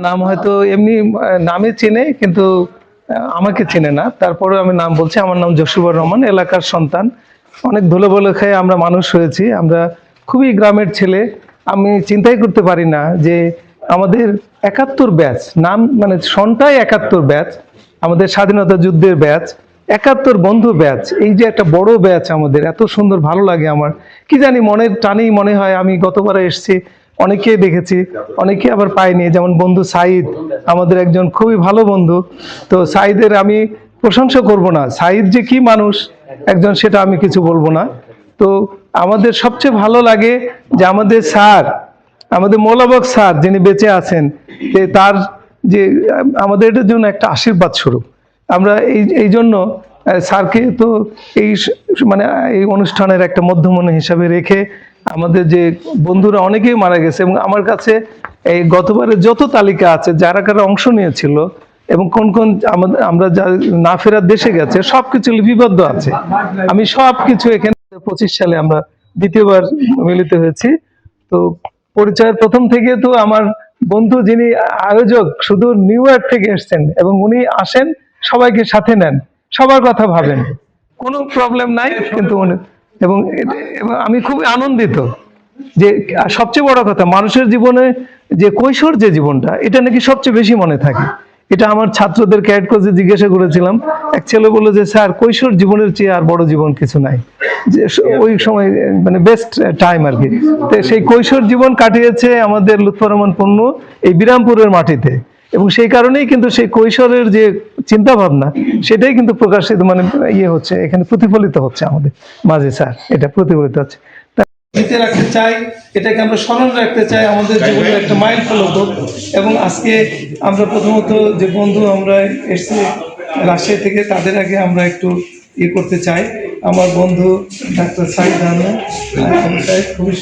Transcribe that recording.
নাম হয়তো এমনি নামে চেনে, কিন্তু আমাকে চেনে না। তারপরে আমি নাম বলছি, আমার নাম জসিবুর রহমান, এলাকার সন্তান। অনেক ধুলো বলে খেয়ে আমরা মানুষ হয়েছি। আমরা খুবই গ্রামের ছেলে। আমি চিন্তাই করতে পারি না যে আমাদের ৭১ ব্যাচ, নাম মানে সনটাই ৭১ ব্যাচ, আমাদের স্বাধীনতা যুদ্ধের ব্যাচ, ৭১ বন্ধু ব্যাচ। এই যে একটা বড় ব্যাচ আমাদের, এত সুন্দর, ভালো লাগে আমার। কি জানি মনের টানেই মনে হয় আমি গতবারে এসেছি, অনেকেই দেখেছি, অনেকে আবার পাইনি। যেমন বন্ধু সাইদ, আমাদের একজন খুবই ভালো বন্ধু। তো সাইদের আমি প্রশংসা করব না, সাইদ যে কি মানুষ একজন সেটা আমি কিছু বলবো না। তো আমাদের সবচেয়ে ভালো লাগে যে আমাদের স্যার, আমাদের মোলাবক স্যার যিনি বেঁচে আছেন, যে তার যে আমাদের এটার জন্য একটা আশীর্বাদ স্বরূপ। আমরা এই জন্য স্যারকে তো এই মানে এই অনুষ্ঠানের একটা মধ্যমণি হিসাবে রেখে, আমাদের যে বন্ধুরা অনেকেই মারা গেছে, এবং আমার কাছে এই গতবারের যত তালিকা আছে যারা কারা অংশ নিয়েছিল এবং কোন কোন আমরা যা না ফেরার দেশে গেছে সবকিছু লিপিবদ্ধ আছে। আমি সবকিছু এখানে ২৫ সালে আমরা দ্বিতীয়বার মিলিত হয়েছি। তো পরিচয়ের প্রথম থেকে তো আমার বন্ধু যিনি আয়োজক, শুধু নিউ ইয়র্ক থেকে এসছেন, এবং উনি আসেন, সবাইকে সাথে নেন, সবার কথা ভাবেন, কোনো প্রবলেম নাই। কিন্তু এবং আমি খুবই আনন্দিত যে সবচেয়ে বড় কথা, মানুষের জীবনে যে কৈশোর যে জীবনটা, এটা নাকি সবচেয়ে বেশি মনে থাকে। এটা আমার ছাত্রদের ক্যাডেট কোচে জিজ্ঞাসা করেছিলাম, এক ছেলে বললো যে স্যার, কৈশোর জীবনের চেয়ে আর বড় জীবন কিছু নাই, যে ওই সময় মানে বেস্ট টাইম আর কি। তো সেই কৈশোর জীবন কাটিয়েছে আমাদের লুৎফর রহমান পন্নু এই বিরামপুরের মাটিতে, এবং সেই কারণেই কিন্তু সেই কৈশোরের যে চিন্তা ভাবনা, সেটাই কিন্তু প্রকাশিত মানে হচ্ছে, এখানে প্রতিফলিত হচ্ছে আমাদের মাঝে। স্যার, এটা প্রতিফলিত হচ্ছে, জিতে রাখতে চাই, এটাকে আমরা স্মরণ রাখতে চাই, আমাদের জীবনের একটা মাইল ফলক। এবং আজকে আমরা প্রথমত যে বন্ধু আমরা এসছি রাজশাহী থেকে, তাদের আগে আমরা একটু করতে চাই। আমার বন্ধু ডাক্তার সাইদ আহমেদ খুবই